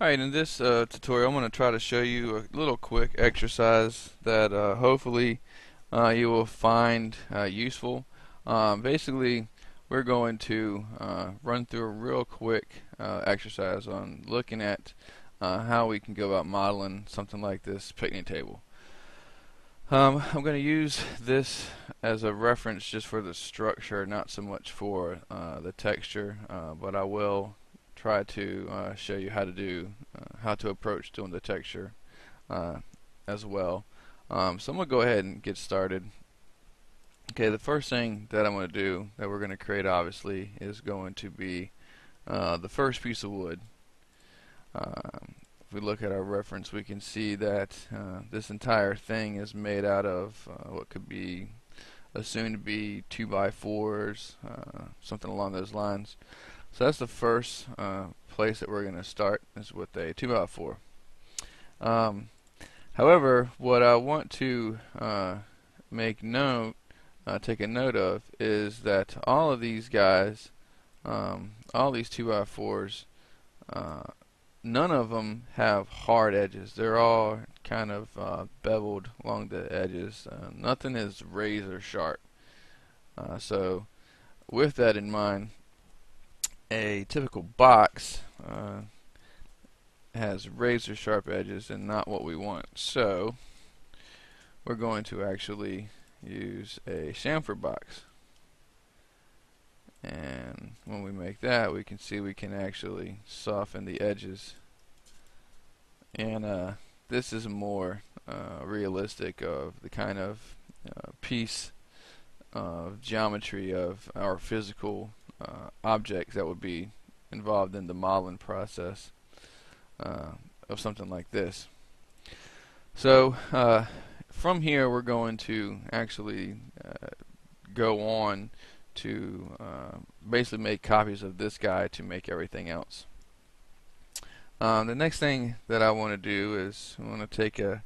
Alright, in this tutorial I'm going to try to show you a little quick exercise that hopefully you will find useful. Basically, we're going to run through a real quick exercise on looking at how we can go about modeling something like this picnic table. I'm going to use this as a reference just for the structure, not so much for the texture, but I will try to show you how to do how to approach doing the texture uh, as well. So I'm going to go ahead and get started. Okay, the first thing that I'm going to do that we're going to create obviously is going to be the first piece of wood. If we look at our reference, we can see that this entire thing is made out of what could be assumed to be 2x4s, something along those lines. So that's the first place that we're going to start, is with a 2x4. However, what I want to take a note of, is that all of these guys, all these 2x4s, none of them have hard edges. They're all kind of beveled along the edges. Nothing is razor sharp. So with that in mind, a typical box has razor sharp edges and not what we want. So we're going to actually use a chamfer box. And when we make that, we can see we can actually soften the edges. And this is more realistic of the kind of piece of geometry of our physical objects that would be involved in the modeling process of something like this. So from here, we're going to actually go on to basically make copies of this guy to make everything else. The next thing that I want to do is I want to take a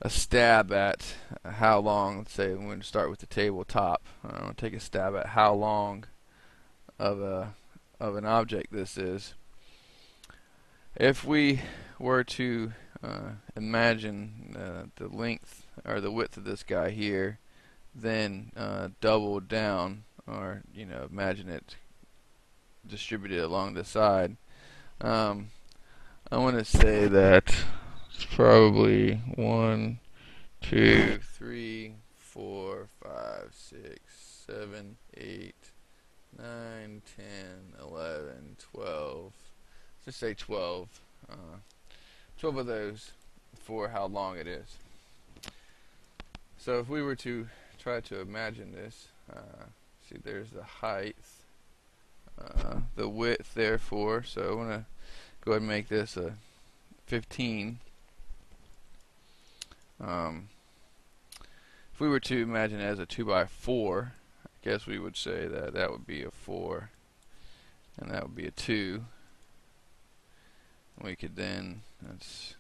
stab at how long, let's say I'm going to start with the tabletop. I want to take a stab at how long of an object this is. If we were to imagine the length or the width of this guy here, then double down, or imagine it distributed along the side. I want to say that it's probably 1, 2, 3, 4, 5, 6, 7, 8, 9, 10, 11, 12. Let's just say 12. 12 of those for how long it is. So if we were to try to imagine this, see, there's the height, the width therefore, so I want to go ahead and make this a 15. If we were to imagine it as a 2x4, I guess we would say that that would be a 4 and that would be a 2. We could then, let's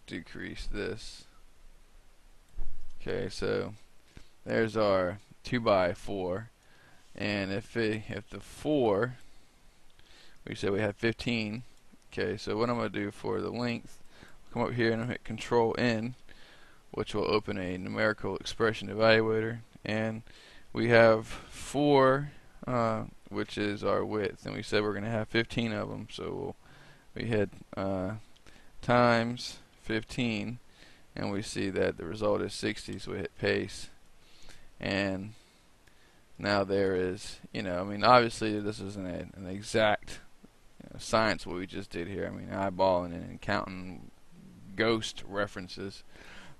decrease this. Okay, so there's our 2x4, and if the 4, we say we have 15. Okay, so what I'm going to do for the length, come up here and hit Control N, which will open a numerical expression evaluator, and we have 4, which is our width, and we said we're going to have 15 of them, so we hit times 15, and we see that the result is 60, so we hit paste, and now there is, I mean, obviously this isn't an exact science what we just did here. I mean, eyeballing and counting ghost references,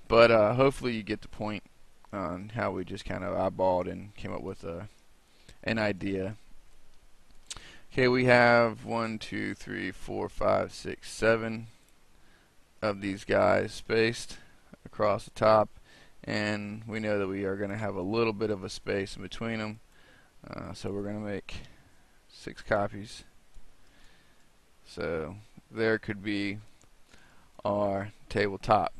but hopefully you get the point on how we just kind of eyeballed and came up with an idea. Okay, we have 1, 2, 3, 4, 5, 6, 7 of these guys spaced across the top, and we know that we are going to have a little bit of a space in between them, so we're going to make 6 copies. So there could be our tabletop.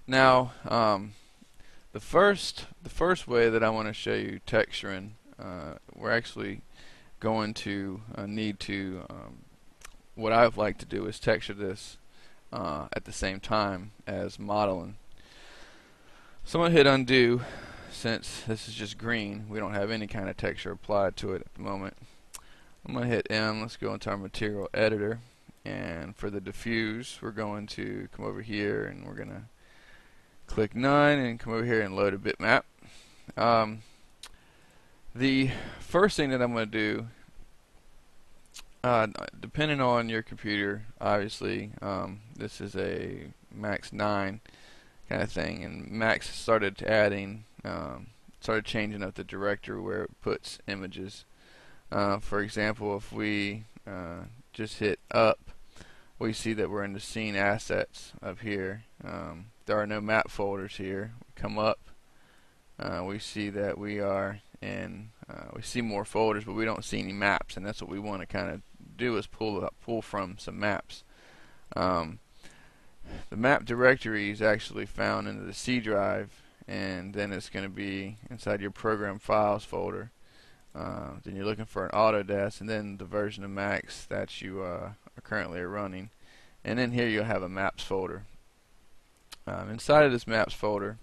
Now, the first way that I want to show you texturing, we're actually going to need to what I've liked to do is texture this at the same time as modeling. So I'm going to hit undo. Since this is just green, we don't have any kind of texture applied to it at the moment. I'm going to hit M. Let's go into our material editor, and for the diffuse we're going to come over here and we're going to click none and come over here and load a bitmap. The first thing that I'm going to do, depending on your computer, obviously this is a Max 9 kind of thing, and Max started adding started changing up the directory where it puts images. For example, if we just hit up, we see that we're in the scene assets up here. There are no map folders here. We come up, we see that we are in we see more folders, but we don't see any maps, and that's what we want to kind of do, is pull from some maps. The map directory is actually found in the C drive, and then it's going to be inside your program files folder. Then you're looking for an Autodesk, and then the version of Max that you are currently running, and then here you'll have a maps folder. Inside of this maps folder,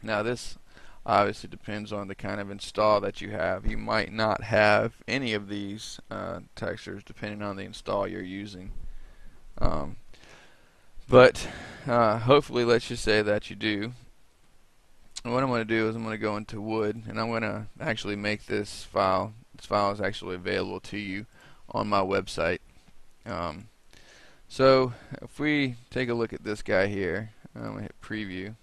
now this obviously depends on the kind of install that you have. You might not have any of these textures depending on the install you're using. But hopefully, let's just say that you do. And what I'm going to do is I'm going to go into wood, and I'm going to actually make this file. This file is actually available to you on my website. So if we take a look at this guy here, I'm going to hit preview.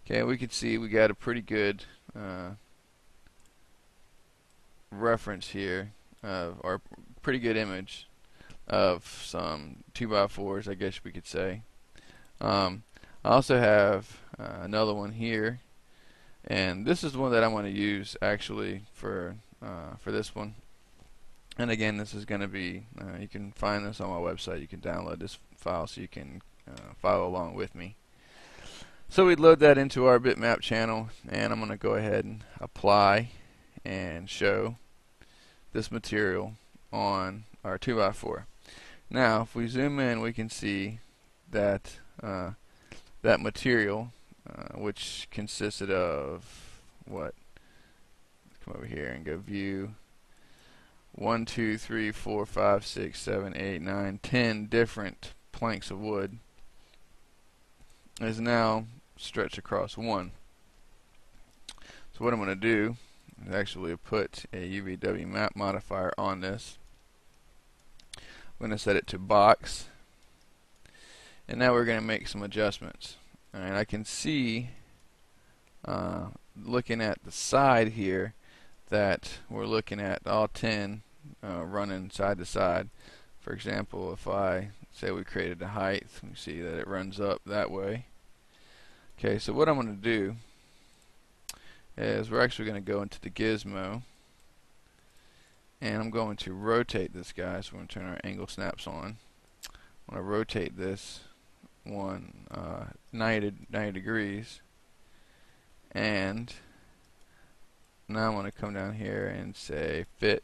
Okay, we can see we got a pretty good reference here, or pretty good image of some 2x4s, I guess we could say. I also have another one here, and this is the one that I want to use actually for this one. And again, this is going to be you can find this on my website. You can download this file so you can follow along with me. So we'd load that into our bitmap channel, and I'm going to go ahead and apply and show this material on our 2x4. Now if we zoom in, we can see that that material, which consisted of what? Come over here and go view. 1, 2, 3, 4, 5, 6, 7, 8, 9, 10 different planks of wood is now stretched across one. So what I'm going to do is actually put a UVW map modifier on this. I'm going to set it to box, and now we're going to make some adjustments. And I can see, looking at the side here, that we're looking at all 10 running side to side. For example, if I say we created a height, we see that it runs up that way. Okay, so what I'm going to do is we're actually going to go into the gizmo, and I'm going to rotate this guy. So we're going to turn our angle snaps on. I'm going to rotate this one 90 degrees, and now I'm going to come down here and say fit.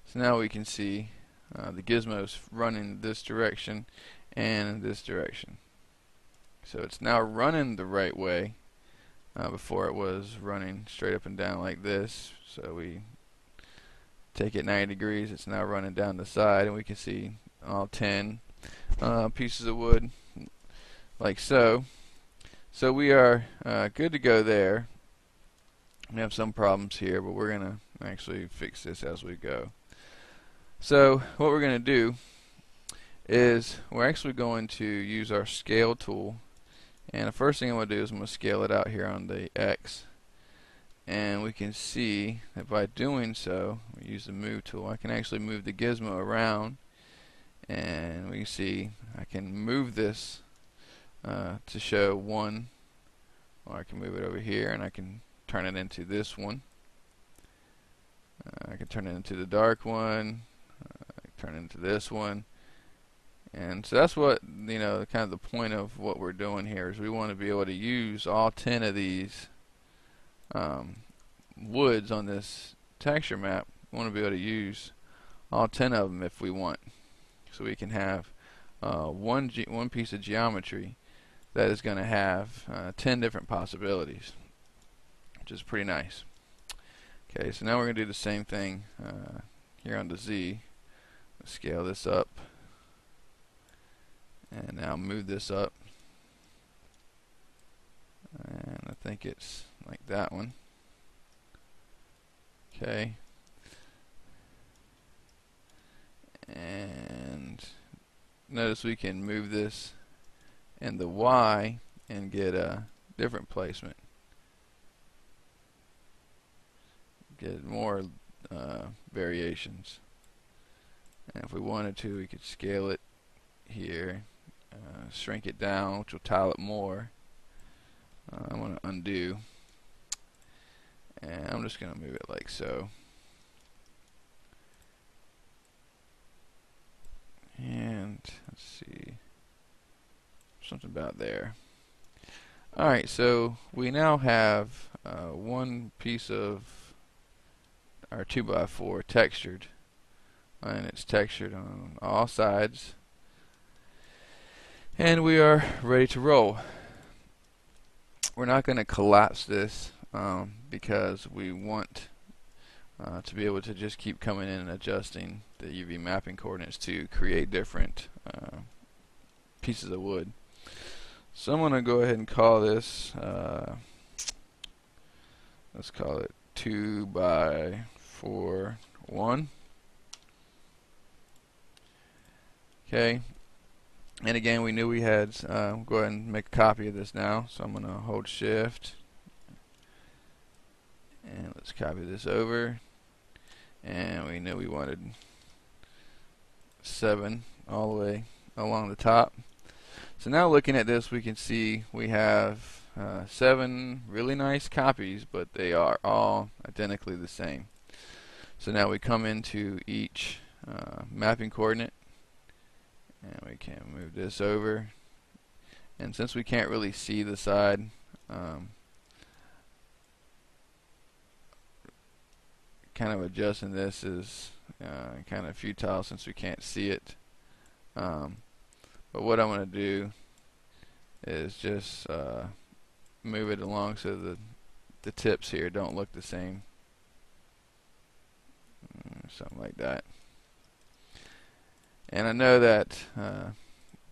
So now we can see the gizmos running this direction and this direction. So it's now running the right way. Before it was running straight up and down like this. So we take it 90 degrees, it's now running down the side, and we can see all 10 pieces of wood like so. So we are good to go there. We have some problems here, but we're going to actually fix this as we go. So what we're going to do is we're actually going to use our scale tool, and the first thing I'm going to do is I'm going to scale it out here on the X, and we can see that by doing so, we use the move tool, I can actually move the gizmo around, and we can see I can move this to show one, or I can move it over here and I can turn it into this one. I can turn it into the dark one, I can turn it into this one. And so that's what, kind of the point of what we're doing here is we want to be able to use all 10 of these woods on this texture map want to be able to use all 10 of them if we want. So we can have one piece of geometry that is going to have 10 different possibilities, which is pretty nice. Okay, so now we're going to do the same thing here on the Z. Scale this up, and now move this up, and I think it's like that one. Okay, and notice we can move this in the Y and get a different placement, get more variations. And if we wanted to, we could scale it here, shrink it down, which will tile it more. I'm going to undo, and I'm just going to move it like so. And let's see, something about there. Alright, so we now have one piece of our 2x4 textured, and it's textured on all sides, and we are ready to roll. We're not going to collapse this because we want to be able to just keep coming in and adjusting the UV mapping coordinates to create different pieces of wood. So I'm going to go ahead and call this, let's call it 2x4 1. Okay, and again we knew we had, go ahead and make a copy of this now, so I'm going to hold shift and let's copy this over, and we knew we wanted 7 all the way along the top. So now looking at this, we can see we have 7 really nice copies, but they are all identically the same. So now we come into each mapping coordinate, and we can move this over, and since we can't really see the side, kind of adjusting this is kind of futile since we can't see it. But what I'm going to do is just move it along so the tips here don't look the same, something like that. And I know that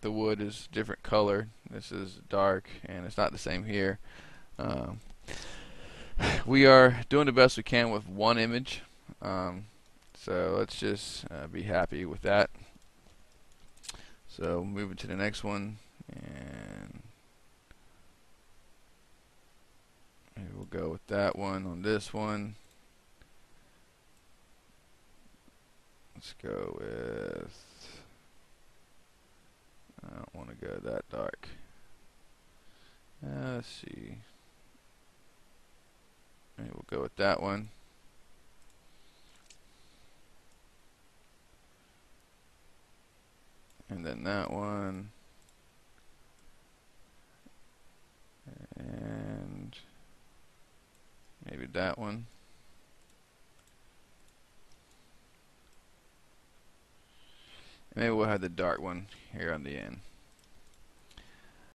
the wood is different color. This is dark, and it's not the same here. We are doing the best we can with one image, so let's just be happy with that. So moving to the next one, and maybe we'll go with that one on this one. Let's go with, I don't want to go that dark. Let's see. Maybe we'll go with that one. And then that one. And maybe that one. And maybe we'll have the dark one here on the end.